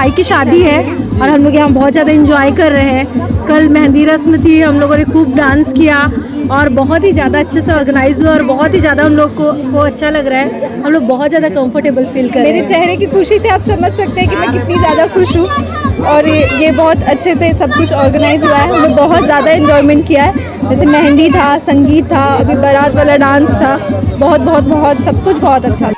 भाई की शादी है और हम लोग यहाँ बहुत ज़्यादा एंजॉय कर रहे हैं। कल मेहंदी रस्म थी, हम लोगों ने खूब डांस किया और बहुत ही ज़्यादा अच्छे से ऑर्गेनाइज हुआ और बहुत ही ज़्यादा हम लोग को अच्छा लग रहा है। हम लोग बहुत ज़्यादा कंफर्टेबल फील कर रहे हैं। मेरे चेहरे की खुशी से आप समझ सकते हैं कि मैं कितनी ज़्यादा खुश हूँ और ये बहुत अच्छे से सब कुछ ऑर्गेनाइज हुआ है। हमने बहुत ज़्यादा एंजॉयमेंट किया है, जैसे मेहंदी था, संगीत था, अभी बारात वाला डांस था, बहुत बहुत बहुत सब कुछ बहुत अच्छा था।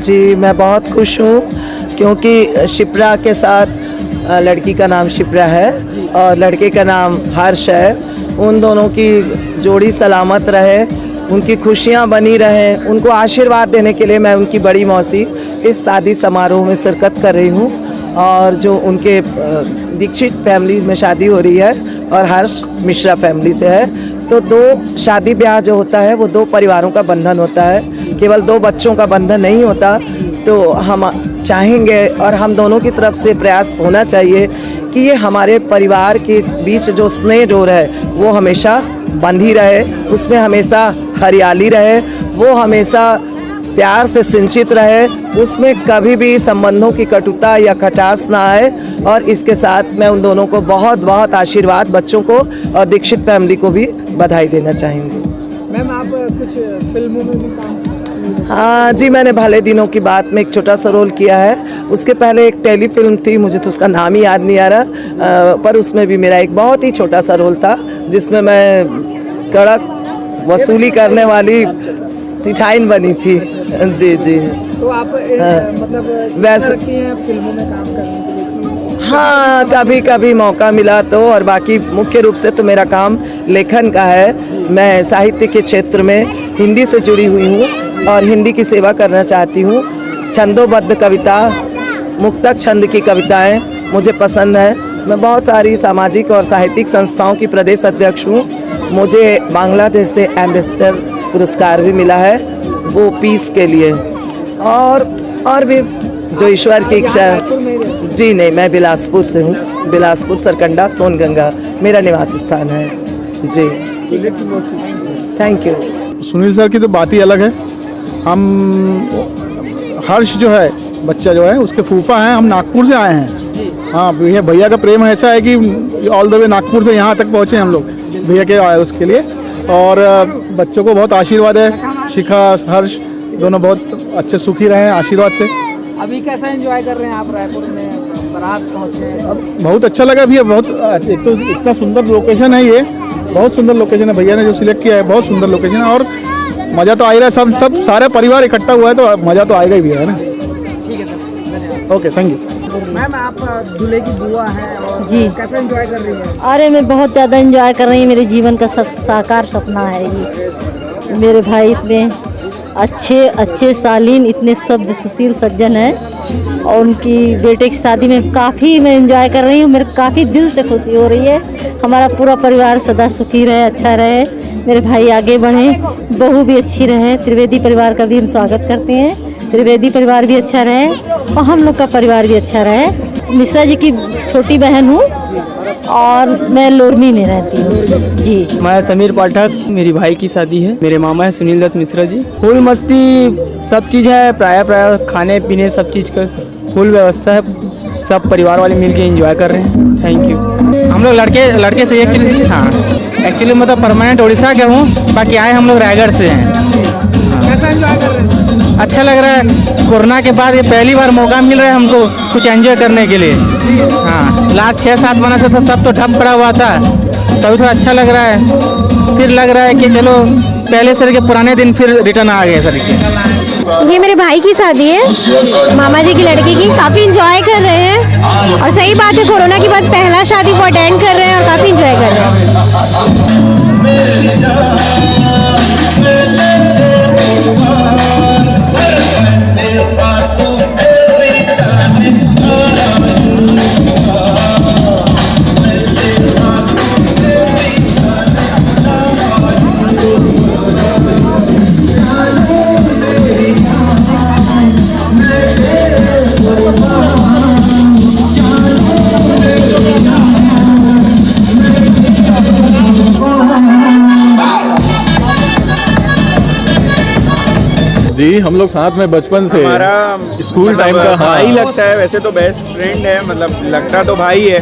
जी, मैं बहुत खुश हूँ क्योंकि शिप्रा के साथ लड़की का नाम शिप्रा है और लड़के का नाम हर्ष है। उन दोनों की जोड़ी सलामत रहे, उनकी खुशियाँ बनी रहें, उनको आशीर्वाद देने के लिए मैं उनकी बड़ी मौसी इस शादी समारोह में शिरकत कर रही हूँ। और जो उनके दीक्षित फैमिली में शादी हो रही है और हर्ष मिश्रा फैमिली से है, तो दो शादी ब्याह जो होता है वो दो परिवारों का बंधन होता है, केवल दो बच्चों का बंधन नहीं होता। तो हम चाहेंगे और हम दोनों की तरफ से प्रयास होना चाहिए कि ये हमारे परिवार के बीच जो स्नेह डोर है वो हमेशा बंधी रहे, उसमें हमेशा हरियाली रहे, वो हमेशा प्यार से सिंचित रहे, उसमें कभी भी संबंधों की कटुता या खटास ना आए। और इसके साथ मैं उन दोनों को बहुत बहुत आशीर्वाद, बच्चों को और दीक्षित फैमिली को भी बधाई देना चाहेंगे। मैम, आप कुछ फिल्मों में भी काम? हाँ जी, मैंने भले दिनों की बात में एक छोटा सा रोल किया है। उसके पहले एक टेलीफिल्म थी, मुझे तो उसका नाम ही याद नहीं आ रहा, पर उसमें भी मेरा एक बहुत ही छोटा सा रोल था जिसमें मैं कड़क वसूली करने वाली सिठाइन बनी थी। जी जी। तो आप मतलब वैसे हैं फिल्मों में काम करने के लिए? हाँ, कभी कभी मौका मिला तो, और बाकी मुख्य रूप से तो मेरा काम लेखन का है। मैं साहित्य के क्षेत्र में हिंदी से जुड़ी हुई हूँ और हिंदी की सेवा करना चाहती हूँ। छंदोबद्ध कविता, मुक्तक छंद की कविताएं मुझे पसंद है। मैं बहुत सारी सामाजिक और साहित्यिक संस्थाओं की प्रदेश अध्यक्ष हूँ। मुझे बांग्लादेश से एम्बेसडर पुरस्कार भी मिला है, वो पीस के लिए, और भी जो ईश्वर की इच्छा है। जी नहीं, मैं बिलासपुर से हूँ, बिलासपुर सरकंडा सोनगंगा मेरा निवास स्थान है जी। Thank you. सुनील सर की तो बात ही अलग है। हम हर्ष जो है बच्चा जो है उसके फूफा हैं, हम नागपुर से आए हैं। हाँ, भैया का प्रेम ऐसा है कि ऑल द वे नागपुर से यहाँ तक पहुँचे हम लोग भैया के आए उसके लिए। और बच्चों को बहुत आशीर्वाद है, शिखा हर्ष दोनों बहुत अच्छे सुखी रहे हैं आशीर्वाद से। अभी कैसा एंजॉय कर रहे हैं आप रायपुर में बारात पहुँचे? बहुत अच्छा लगा भैया, बहुत एक तो इतना सुंदर लोकेशन है, ये बहुत सुंदर लोकेशन है। भैया ने जो सिलेक्ट किया है बहुत सुंदर लोकेशन है और मज़ा तो आ ही रहा है। सब सारे परिवार इकट्ठा हुआ है तो मज़ा तो आएगा ही भैया, है ना। ठीक है सर, धन्यवाद। Okay, thank you. मैम, आप दूल्हे की बुआ हैं और जी। कैसा एंजॉय कर रही हैं? अरे मैं बहुत ज़्यादा एंजॉय कर रही हूँ। मेरे जीवन का सब साकार सपना है ये। मेरे भाई इतने अच्छे शालीन, इतने शब्द सुशील सज्जन हैं और उनकी बेटे की शादी में काफ़ी मैं एंजॉय कर रही हूँ। मेरे काफ़ी दिल से खुशी हो रही है। हमारा पूरा परिवार सदा सुखी रहे, अच्छा रहे, मेरे भाई आगे बढ़े, बहू भी अच्छी रहे। त्रिवेदी परिवार का भी हम स्वागत करते हैं। त्रिवेदी परिवार भी अच्छा रहे और हम लोग का परिवार भी अच्छा रहे। मिश्रा जी की छोटी बहन हूँ और मैं लोरमी में रहती हूँ जी। मैं समीर पाठक, मेरी भाई की शादी है। मेरे मामा है सुनील दत्त मिश्रा जी। फुल मस्ती सब चीज़ है, प्राय खाने पीने सब चीज़ का फुल व्यवस्था है। सब परिवार वाले मिल के एंजॉय कर रहे हैं। Thank you. हम लोग लड़के से एक्चुअली मतलब परमानेंट उड़ीसा के हूँ, बाकी आए हम लोग रायगढ़ से हैं। कैसा एंजॉय कर रहे हैं? अच्छा लग रहा है। कोरोना के बाद ये पहली बार मौका मिल रहा है हमको कुछ एंजॉय करने के लिए। हाँ, लास्ट 6-7 महीने से तो सब तो ठप पड़ा हुआ था, तभी थोड़ा अच्छा लग रहा है। फिर लग रहा है कि चलो पहले सर के पुराने दिन फिर रिटर्न आ गए सर के। ये मेरे भाई की शादी है, मामा जी की लड़की की। काफ़ी इंजॉय कर रहे हैं और सही बात है, कोरोना के बाद पहला शादी को अटेंड कर रहे हैं और काफ़ी इंजॉय कर रहे हैं। जी, हम लोग साथ में बचपन से हमारा स्कूल टाइम का भाई लगता है। वैसे तो बेस्ट फ्रेंड है, मतलब लगता तो भाई है,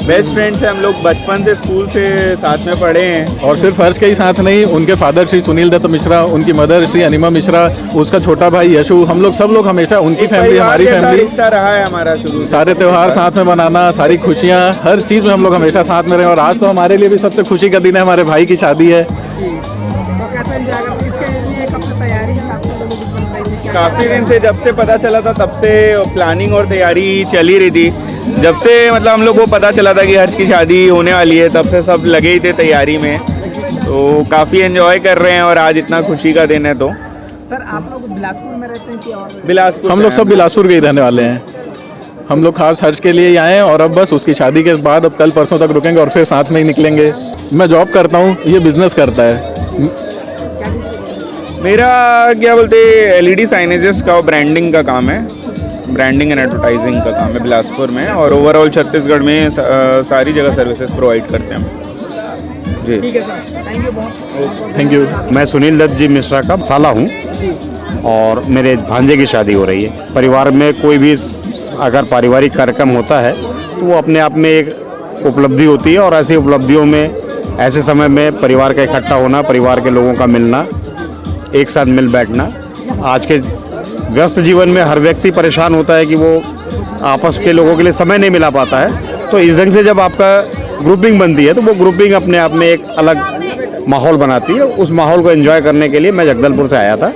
बेस्ट फ्रेंड से हम लोग बचपन से स्कूल से साथ में पढ़े हैं। और सिर्फ हर्ष के ही साथ नहीं, उनके फादर श्री सुनील दत्त मिश्रा, उनकी मदर श्री अनिमा मिश्रा, उसका छोटा भाई यशु, हम लोग सब लोग हमेशा उनकी फैमिली, हमारी फैमिली, रहा है हमारा शुरू। सारे त्योहार साथ में मनाना, सारी खुशियाँ, हर चीज़ में हम लोग हमेशा साथ में रहे। और आज तो हमारे लिए भी सबसे खुशी का दिन है, हमारे भाई की शादी है। तो कैसा एंजॉय कर रहे हैं? इसके लिए कब से तैयारी है? काफ़ी दिन से, जब से पता चला था तब से प्लानिंग और तैयारी चल ही रही थी। जब से मतलब हम लोग को पता चला था कि हर्ष की शादी होने वाली है, तब से सब लगे ही थे तैयारी में। तो काफ़ी एंजॉय कर रहे हैं और आज इतना खुशी का दिन है। तो सर, आप लोग बिलासपुर में रहते हैं कि और? बिलासपुर, हम लोग सब बिलासपुर के ही रहने वाले हैं। हम लोग खास हर्ष के लिए ही आए हैं और अब बस उसकी शादी के बाद अब कल परसों तक रुकेंगे और फिर साथ में ही निकलेंगे। मैं जॉब करता हूँ, ये बिजनेस करता है। मेरा क्या बोलते LED साइनेजेस का और ब्रांडिंग का काम है, ब्रांडिंग एंड एडवर्टाइजिंग का काम है बिलासपुर में। और ओवरऑल छत्तीसगढ़ में सारी जगह सर्विसेज प्रोवाइड करते हैं जी। ठीक है सर, थैंक यू बहुत। Thank you. मैं सुनील दत्त जी मिश्रा का साला हूँ और मेरे भांजे की शादी हो रही है। परिवार में कोई भी अगर पारिवारिक कार्यक्रम होता है तो वो अपने आप में एक उपलब्धि होती है और ऐसी उपलब्धियों में ऐसे समय में परिवार का इकट्ठा होना, परिवार के लोगों का मिलना, एक साथ मिल बैठना। आज के व्यस्त जीवन में हर व्यक्ति परेशान होता है कि वो आपस के लोगों के लिए समय नहीं मिला पाता है। तो इस ढंग से जब आपका ग्रुपिंग बनती है तो वो ग्रुपिंग अपने आप में एक अलग माहौल बनाती है। उस माहौल को एंजॉय करने के लिए मैं जगदलपुर से आया था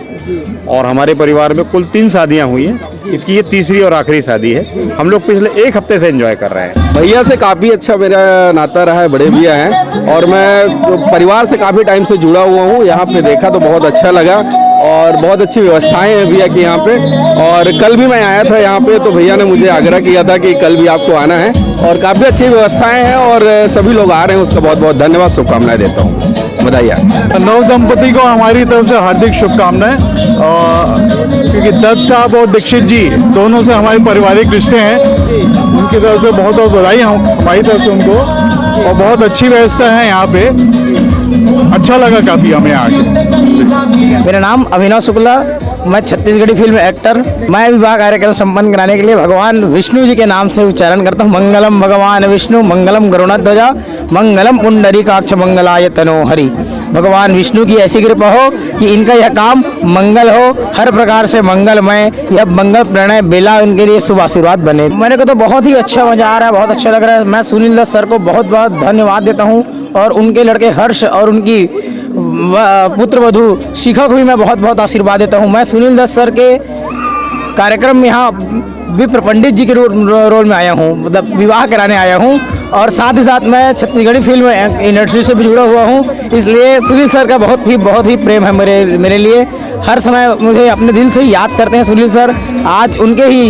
और हमारे परिवार में कुल 3 शादियां हुई हैं। इसकी ये तीसरी और आखिरी शादी है। हम लोग पिछले एक हफ्ते से एंजॉय कर रहे हैं। भैया से काफ़ी अच्छा मेरा नाता रहा है, बड़े भैया हैं और मैं परिवार से काफ़ी टाइम से जुड़ा हुआ हूँ। यहाँ पे देखा तो बहुत अच्छा लगा और बहुत अच्छी व्यवस्थाएं हैं भैया की यहाँ पे। और कल भी मैं आया था यहाँ पे तो भैया ने मुझे आग्रह किया था कि कल भी आपको आना है और काफ़ी अच्छी व्यवस्थाएं हैं और सभी लोग आ रहे हैं, उसका बहुत बहुत धन्यवाद, शुभकामनाएं देता हूँ। बधाई। नव दंपति को हमारी तरफ से हार्दिक शुभकामनाएं। क्योंकि दत्त साहब और दीक्षित जी दोनों से हमारे पारिवारिक रिश्ते हैं, उनकी तरफ से बहुत बहुत बधाई हमारी तरफ से उनको। और बहुत अच्छी व्यवस्था है यहाँ पे, अच्छा लगा काफ़ी हमें आके। मेरा नाम अभिनव शुक्ला, मैं छत्तीसगढ़ी फिल्म एक्टर। मैं विवाह कार्यक्रम संपन्न कराने के लिए भगवान विष्णु जी के नाम से उच्चारण करता हूँ। मंगलम भगवान विष्णु, मंगलम गरुणध्वजा, मंगलम पुंडरीकाक्ष, मंगलाय तनो हरि। भगवान विष्णु की ऐसी कृपा हो कि इनका यह काम मंगल हो, हर प्रकार से मंगलमय, यह मंगल प्रणय बेला इनके लिए शुभ आशीर्वाद बने। मेरे को तो बहुत ही अच्छा मजा आ रहा है, बहुत अच्छा लग रहा है। मैं सुनील दत्त सर को बहुत बहुत धन्यवाद देता हूँ और उनके लड़के हर्ष और उनकी पुत्र वधू शिखा को भी मैं बहुत बहुत आशीर्वाद देता हूँ। मैं सुनील दत्त सर के कार्यक्रम में यहाँ विप्र पंडित जी के रोल में आया हूँ, मतलब विवाह कराने आया हूँ और साथ ही साथ मैं छत्तीसगढ़ी फिल्म इंडस्ट्री से भी जुड़ा हुआ हूँ, इसलिए सुनील सर का बहुत ही प्रेम है मेरे लिए। हर समय मुझे अपने दिल से याद करते हैं सुनील सर। आज उनके ही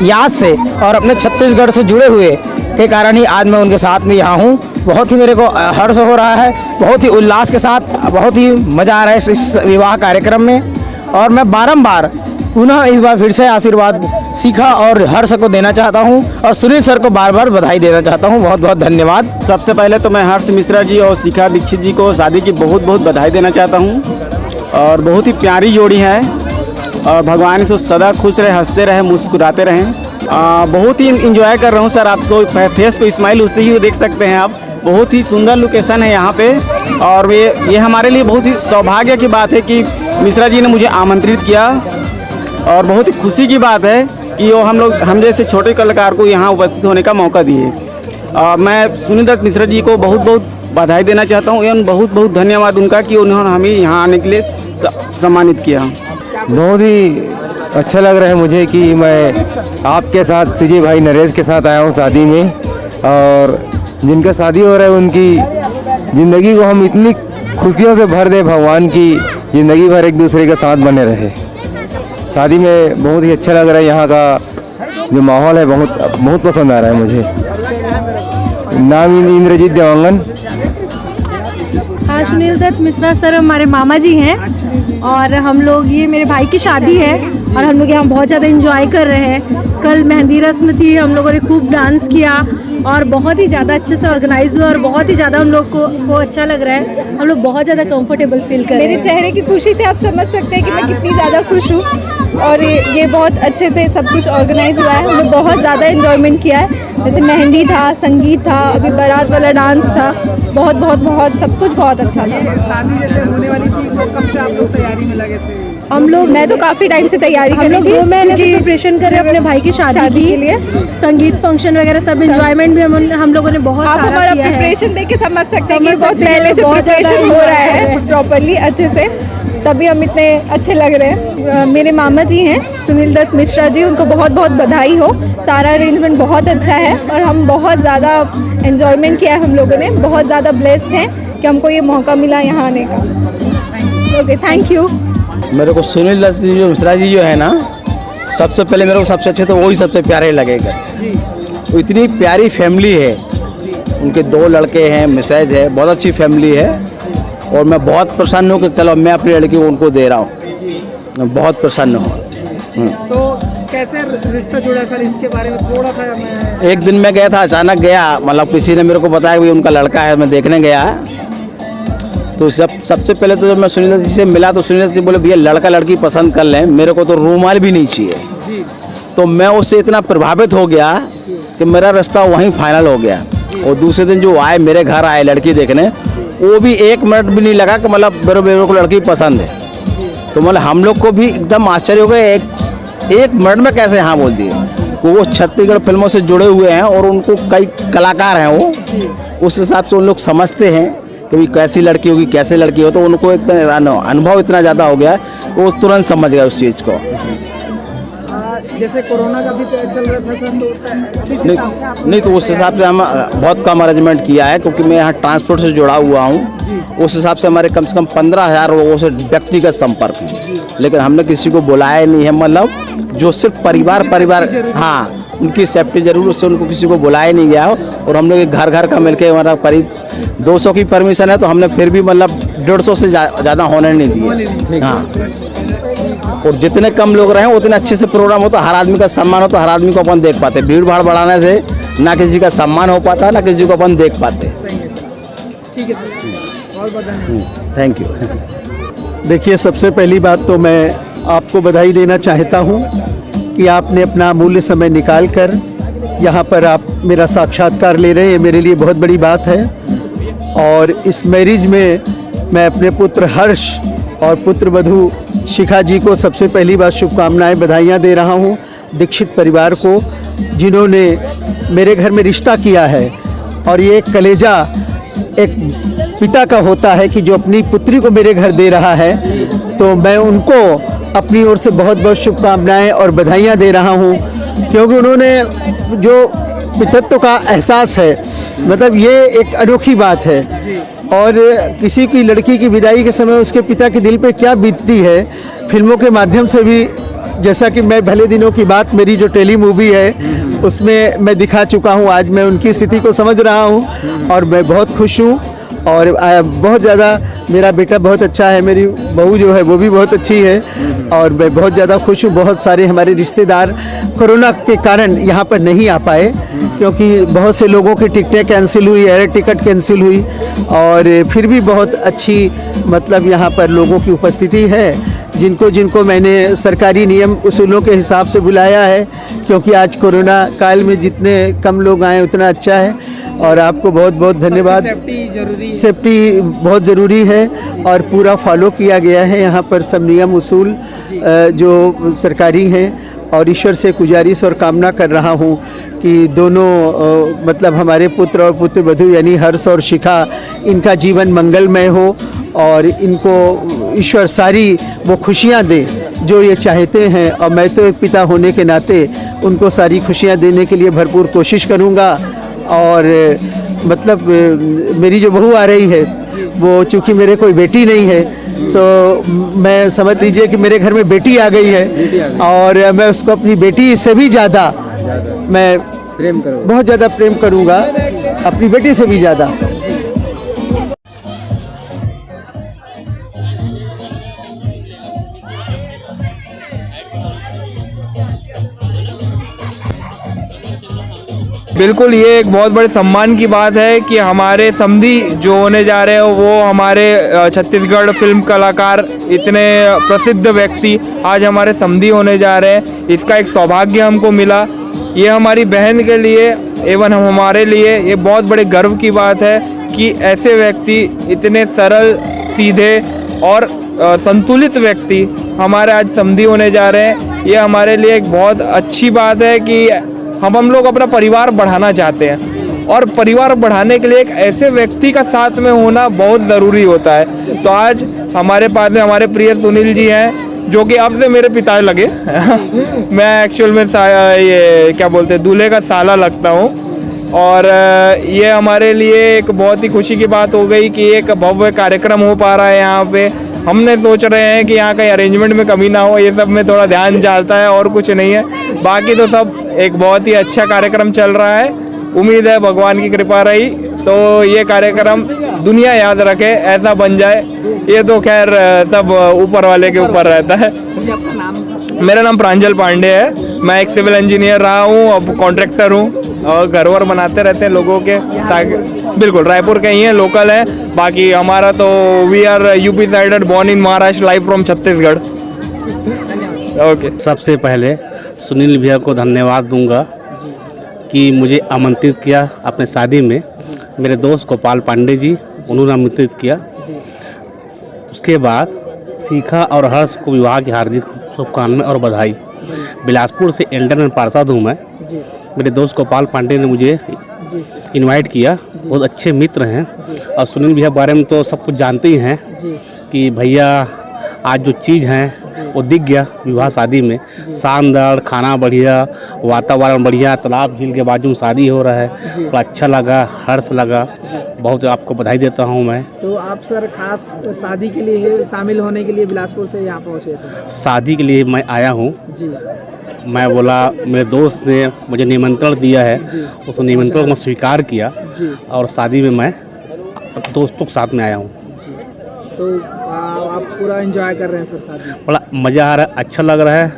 याद से और अपने छत्तीसगढ़ से जुड़े हुए के कारण ही आज मैं उनके साथ में यहाँ हूँ। बहुत ही मेरे को हर्ष हो रहा है, बहुत ही उल्लास के साथ, बहुत ही मज़ा आ रहा है इस विवाह कार्यक्रम में। और मैं बारंबार पुनः इस बार फिर से आशीर्वाद शिखा और हर्ष को देना चाहता हूं और सुनील सर को बार बार बधाई देना चाहता हूं। बहुत बहुत धन्यवाद। सबसे पहले तो मैं हर्ष मिश्रा जी और शिखा दीक्षित जी को शादी की बहुत बहुत बधाई देना चाहता हूं और बहुत ही प्यारी जोड़ी है और भगवान से सदा खुश रहे, हंसते रहे, मुस्कुराते रहें। बहुत ही इंजॉय कर रहा हूँ सर, आपको फेस पे स्माइल उससे ही देख सकते हैं आप। बहुत ही सुंदर लोकेशन है यहाँ पे और ये हमारे लिए बहुत ही सौभाग्य की बात है कि मिश्रा जी ने मुझे आमंत्रित किया और बहुत ही खुशी की बात है कि वो हम जैसे छोटे कलाकार को यहाँ उपस्थित होने का मौका दिए। मैं सुनील दत्त मिश्रा जी को बहुत बहुत बधाई देना चाहता हूँ एवं बहुत बहुत धन्यवाद उनका कि उन्होंने हमें यहाँ आने के लिए सम्मानित किया। बहुत ही अच्छा लग रहा है मुझे कि मैं आपके साथ सीजे भाई नरेश के साथ आया हूँ शादी में और जिनका शादी हो रहा है उनकी ज़िंदगी को हम इतनी खुशियों से भर दे, भगवान की ज़िंदगी भर एक दूसरे के साथ बने रहे। शादी में बहुत ही अच्छा लग रहा है, यहाँ का जो माहौल है बहुत पसंद आ रहा है मुझे। नाम इंद्रजीत देवांगन। हाँ, सुनील दत्त मिश्रा सर हमारे मामा जी हैं और हम लोग, ये मेरे भाई की शादी है और हम लोग यहाँ बहुत ज़्यादा एंजॉय कर रहे हैं। कल मेहंदी रस्म थी, हम लोगों ने खूब डांस किया और बहुत ही ज़्यादा अच्छे से ऑर्गेनाइज हुआ और बहुत ही ज़्यादा हम लोग को अच्छा लग रहा है। हम लोग बहुत ज़्यादा कंफर्टेबल फील कर रहे हैं। मेरे चेहरे की खुशी से आप समझ सकते हैं कि मैं कितनी ज़्यादा खुश हूँ और ये बहुत अच्छे से सब कुछ ऑर्गेनाइज हुआ है। हमने बहुत ज़्यादा एंजॉयमेंट किया है, जैसे मेहंदी था, संगीत था, अभी बारात वाला डांस था, बहुत सब कुछ बहुत अच्छा था। शादी जैसे होने वाली थी तो कब से आप लोग तैयारी में लगे थे? मैं तो काफ़ी टाइम से तैयारी कर रही थी। 2 महीने से प्रिपरेशन कर रहे हैं अपने भाई की शादी के लिए। संगीत फंक्शन वगैरह सब एंजॉयमेंट भी हम लोगों ने बहुत आप हमारा प्रिपरेशन देख के समझ सकते हैं कि बहुत पहले से प्रिपरेशन हो रहा है प्रॉपरली अच्छे से, तभी हम इतने अच्छे लग रहे हैं। मेरे मामा जी हैं सुनील दत्त मिश्रा जी, उनको बहुत बहुत बधाई हो। सारा अरेंजमेंट बहुत अच्छा है और हम बहुत ज़्यादा एंजॉयमेंट किया है हम लोगों ने। बहुत ज़्यादा ब्लेस्ड हैं कि हमको ये मौका मिला यहाँ आने का। Okay, thank you. मेरे को सुनील दत्त मिश्रा जी जो है ना, सबसे पहले मेरे को सबसे अच्छे तो वही सबसे प्यारे लगेगा। वो इतनी प्यारी फैमिली है, उनके 2 लड़के हैं, मिसेज है, बहुत अच्छी फैमिली है और मैं बहुत प्रसन्न हूँ कि चलो मैं अपनी लड़की को उनको दे रहा हूँ। मैं बहुत प्रसन्न हूँ। तो कैसे रिश्ता जुड़ा सर, इसके बारे में थोड़ा सा मैं। एक दिन मैं गया था, अचानक गया, मतलब किसी ने मेरे को बताया कि उनका लड़का है, मैं देखने गया। तो सबसे पहले तो जब मैं सुनील दत्त जी से मिला तो सुनील दत्त जी बोले भैया लड़का लड़की पसंद कर लें, मेरे को तो रूमाल भी नहीं चाहिए। तो मैं उससे इतना प्रभावित हो गया कि मेरा रास्ता वहीं फाइनल हो गया। और दूसरे दिन जो आए, मेरे घर आए लड़की देखने, वो भी 1 मिनट भी नहीं लगा कि मतलब मेरे को लड़की पसंद है। तो मतलब हम लोग को भी एकदम आश्चर्य हो गया, एक मिनट में कैसे हाँ बोल दिए। वो छत्तीसगढ़ फिल्मों से जुड़े हुए हैं और उनको कई कलाकार हैं, वो उस हिसाब से उन लोग समझते हैं कि कैसी लड़की होगी, कैसे लड़की हो। तो उनको एक अनुभव इतना ज़्यादा हो गया वो तुरंत समझ गया उस चीज़ को। जैसे कोरोना का भी चल रहा था सर, तो नहीं तो उस हिसाब से हम बहुत कम अरेंजमेंट किया है, क्योंकि मैं यहाँ ट्रांसपोर्ट से जुड़ा हुआ हूँ। उस हिसाब से हमारे कम से कम 15,000 लोगों से व्यक्तिगत संपर्क है, लेकिन हमने किसी को बुलाया नहीं है। मतलब जो सिर्फ परिवार हाँ, उनकी सेफ्टी जरूर, उससे उनको किसी को बुलाया नहीं गया हो। और हम लोग घर घर का मिलके मतलब करीब 200 की परमिशन है, तो हमने फिर भी मतलब 150 से ज़्यादा होने नहीं दिए। हाँ, और जितने कम लोग रहे उतने अच्छे से प्रोग्राम होता, हर आदमी का सम्मान होता, हर आदमी को अपन देख पाते। भीड़ भाड़ बढ़ाने से ना किसी का सम्मान हो पाता, ना किसी को अपन देख पाते। ठीक है, बहुत बहुत धन्यवाद। Thank you. देखिए, सबसे पहली बात तो मैं आपको बधाई देना चाहता हूँ कि आपने अपना अमूल्य समय निकाल कर यहाँ पर आप मेरा साक्षात्कार ले रहे हैं। ये मेरे लिए बहुत बड़ी बात है। और इस मैरिज में मैं अपने पुत्र हर्ष और पुत्र वधू शिखा जी को सबसे पहली बार शुभकामनाएं, बधाइयाँ दे रहा हूँ। दीक्षित परिवार को, जिन्होंने मेरे घर में रिश्ता किया है। और ये एक कलेजा एक पिता का होता है कि जो अपनी पुत्री को मेरे घर दे रहा है, तो मैं उनको अपनी ओर से बहुत बहुत शुभकामनाएं और बधाइयाँ दे रहा हूँ, क्योंकि उन्होंने जो पितृत्व का एहसास है, मतलब ये एक अनोखी बात है। और किसी की लड़की की विदाई के समय उसके पिता के दिल पे क्या बीतती है, फिल्मों के माध्यम से भी, जैसा कि मैं भले दिनों की बात, मेरी जो टेली मूवी है उसमें मैं दिखा चुका हूँ। आज मैं उनकी स्थिति को समझ रहा हूँ और मैं बहुत खुश हूँ। और बहुत ज़्यादा, मेरा बेटा बहुत अच्छा है, मेरी बहू जो है वो भी बहुत अच्छी है, और मैं बहुत ज़्यादा खुश हूँ। बहुत सारे हमारे रिश्तेदार कोरोना के कारण यहाँ पर नहीं आ पाए, क्योंकि बहुत से लोगों की टिकटें कैंसिल हुई, एयर टिकट कैंसिल हुई, और फिर भी बहुत अच्छी मतलब यहाँ पर लोगों की उपस्थिति है, जिनको मैंने सरकारी नियम उसूलों के हिसाब से बुलाया है, क्योंकि आज कोरोना काल में जितने कम लोग आए उतना अच्छा है। और आपको बहुत बहुत धन्यवाद। सेफ्टी बहुत ज़रूरी है और पूरा फॉलो किया गया है यहाँ पर सब नियम उसूल जो सरकारी हैं। और ईश्वर से गुजारिश और कामना कर रहा हूँ कि दोनों मतलब हमारे पुत्र और पुत्र वधू यानी हर्ष और शिखा, इनका जीवन मंगलमय हो और इनको ईश्वर सारी वो खुशियाँ दे जो ये चाहते हैं। और मैं तो एक पिता होने के नाते उनको सारी खुशियाँ देने के लिए भरपूर कोशिश करूँगा। और मतलब मेरी जो बहू आ रही है वो चूँकि मेरे कोई बेटी नहीं है, तो मैं समझ लीजिए कि मेरे घर में बेटी आ गई है, और मैं उसको अपनी बेटी से भी ज़्यादा मैं बहुत ज़्यादा प्रेम करूँगा, अपनी बेटी से भी ज़्यादा। बिल्कुल, ये एक बहुत बड़े सम्मान की बात है कि हमारे समधी जो होने जा रहे हैं वो हमारे छत्तीसगढ़ फिल्म कलाकार, इतने प्रसिद्ध व्यक्ति आज हमारे समधी होने जा रहे हैं। इसका एक सौभाग्य हमको मिला। ये हमारी बहन के लिए एवं हमारे लिए ये बहुत बड़े गर्व की बात है कि ऐसे व्यक्ति, इतने सरल, सीधे और संतुलित व्यक्ति हमारे आज समधी होने जा रहे हैं। ये हमारे लिए एक बहुत अच्छी बात है कि हम लोग अपना परिवार बढ़ाना चाहते हैं, और परिवार बढ़ाने के लिए एक ऐसे व्यक्ति का साथ में होना बहुत ज़रूरी होता है। तो आज हमारे पास में हमारे प्रिय सुनील जी हैं, जो कि अब से मेरे पिता लगे मैं एक्चुअल में ये क्या बोलते हैं, दूल्हे का साला लगता हूँ। और ये हमारे लिए एक बहुत ही खुशी की बात हो गई कि एक भव्य कार्यक्रम हो पा रहा है यहाँ पे। हमने सोच रहे हैं कि यहाँ कहीं अरेंजमेंट में कमी ना हो, ये सब में थोड़ा ध्यान जाता है और कुछ नहीं है। बाकी तो सब एक बहुत ही अच्छा कार्यक्रम चल रहा है। उम्मीद है भगवान की कृपा रही तो ये कार्यक्रम दुनिया याद रखे, ऐसा बन जाए। ये तो खैर सब ऊपर वाले के ऊपर रहता है। मेरा नाम प्रांजल पांडे है, मैं एक सिविल इंजीनियर रहा हूँ, अब कॉन्ट्रैक्टर हूँ और घर वर बनाते रहते हैं लोगों के, ताकि बिल्कुल रायपुर के ही हैं, लोकल है। बाकी हमारा तो we are UP sided, born in Maharashtra, live from Chhattisgarh. Okay, सबसे पहले सुनील भैया को धन्यवाद दूंगा कि मुझे आमंत्रित किया अपने शादी में। मेरे दोस्त गोपाल पांडे जी, उन्होंने आमंत्रित किया। उसके बाद शिखा और हर्ष को विवाह की हार्दिक शुभकामनाएं और बधाई। बिलासपुर से एल्डर में पार्षद हूँ मैं। मेरे दोस्त गोपाल पांडे ने मुझे इनवाइट किया, बहुत अच्छे मित्र हैं। और सुनील भैया बारे में तो सब कुछ जानते ही हैं कि भैया आज जो चीज़ हैं वो दिख गया विवाह शादी में। शानदार, खाना बढ़िया, वातावरण बढ़िया, तालाब झील के बाजू में शादी हो रहा है, बड़ा अच्छा लगा, हर्ष लगा। बहुत आपको बधाई देता हूँ मैं। तो आप सर खास शादी के लिए शामिल होने के लिए बिलासपुर से यहाँ पहुँचे थे? शादी के लिए मैं आया हूँ जी। मैं बोला, मेरे दोस्त ने मुझे निमंत्रण दिया है, उस निमंत्रण को मैं स्वीकार किया और शादी में मैं दोस्तों के साथ में आया हूँ। तो आप पूरा एंजॉय कर रहे हैं सर शादी? बड़ा मज़ा आ रहा है, अच्छा लग रहा है,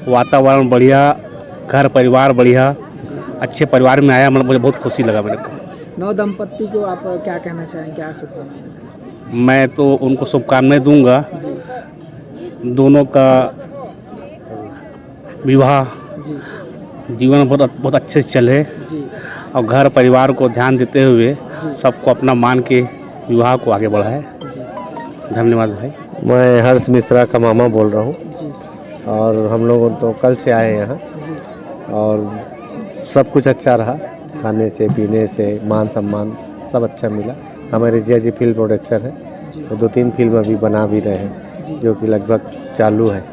वातावरण बढ़िया, घर परिवार बढ़िया, अच्छे परिवार में आया, मतलब मुझे बहुत खुशी लगा मेरे को। नव दंपत्ति को आप क्या कहना चाहेंगे, क्या शुभकामनाएं? मैं तो उनको शुभकामनाएं दूंगा, दोनों का विवाह जीवन बहुत अच्छे से चले और घर परिवार को ध्यान देते हुए सबको अपना मान के विवाह को आगे बढ़ाए। धन्यवाद भाई। मैं हर्ष मिश्रा का मामा बोल रहा हूँ और हम लोग तो कल से आए हैं यहाँ और सब कुछ अच्छा रहा, खाने से पीने से मान सम्मान सब अच्छा मिला। हमारे जिया जी फिल्म प्रोडक्शन है, तो 2-3 फिल्म अभी बना भी रहे हैं जो कि लगभग चालू है,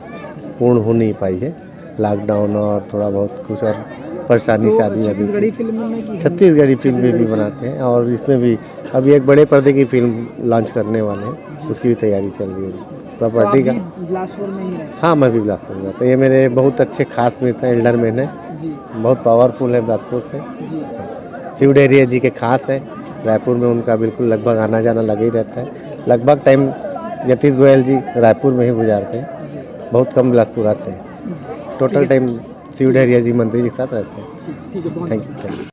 पूर्ण हो नहीं पाई है, लॉकडाउन और थोड़ा बहुत कुछ और परेशानी तो शादी छत्तीसगढ़ी फिल्म में की? छत्तीसगढ़ी फिल्में भी बनाते हैं और इसमें भी अभी एक बड़े पर्दे की फिल्म लॉन्च करने वाले हैं, उसकी भी तैयारी चल रही है प्रॉपर्टी का। बिलासपुर में ही रहते? हाँ, मैं भी बिलासपुर में रहता हूँ। ये मेरे बहुत अच्छे खास मित्र हैं, एल्डर मैन है, बहुत पावरफुल है बिलासपुर से। शिव डेरिया जी के खास है, रायपुर में उनका बिल्कुल लगभग आना जाना लगा ही रहता है। लगभग टाइम यतीश गोयल जी रायपुर में ही गुजारते हैं, बहुत कम बिलासपुर आते हैं। टोटल टाइम शिव डेरिया जी मंत्री जी के साथ रहते हैं। Thank you.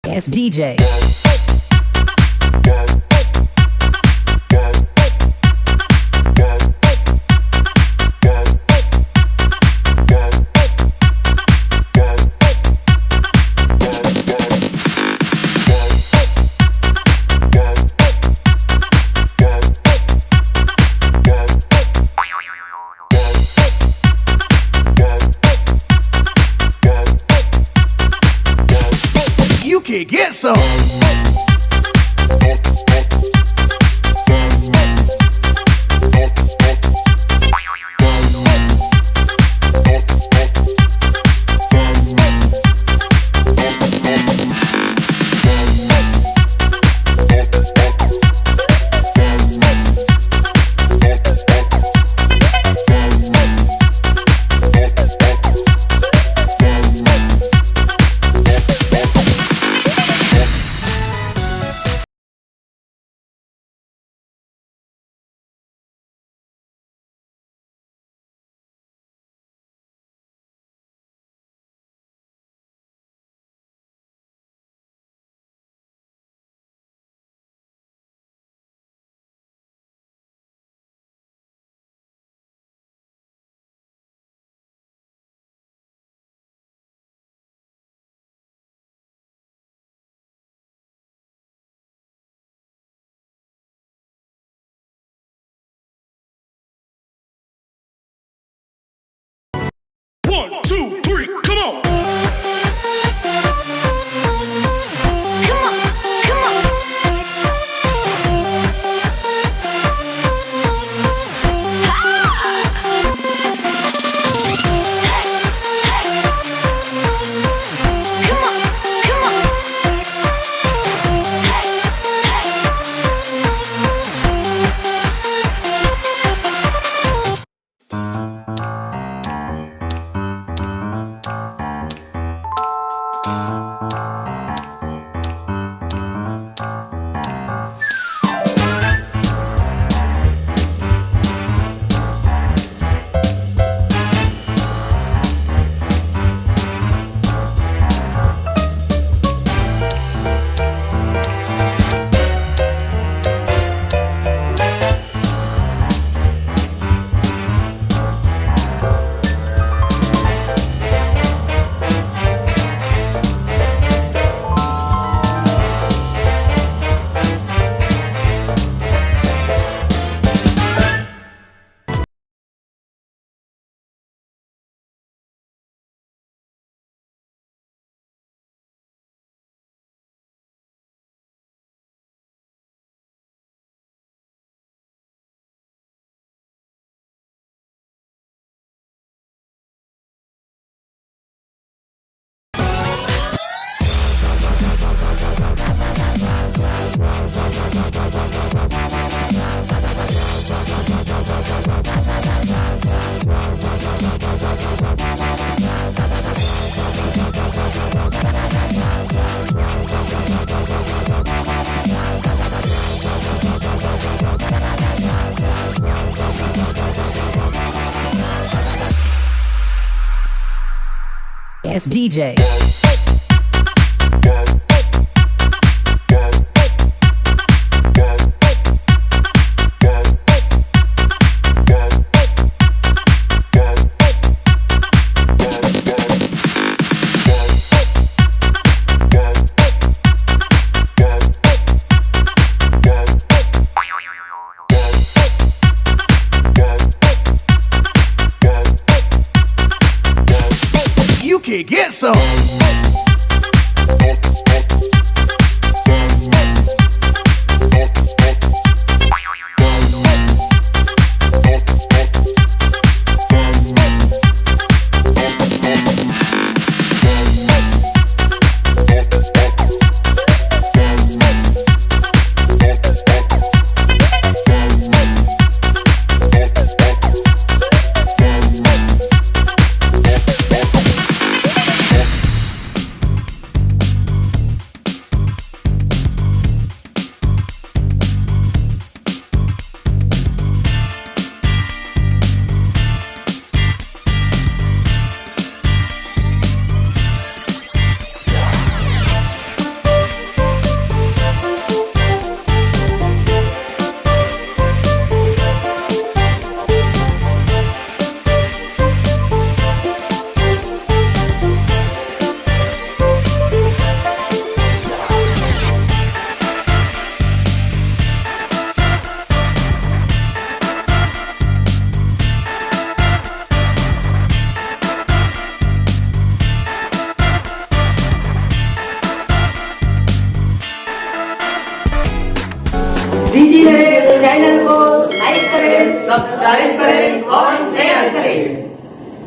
Yes, DJ. You can get some. 1, 2, 3, come on. It's DJ. You can get some.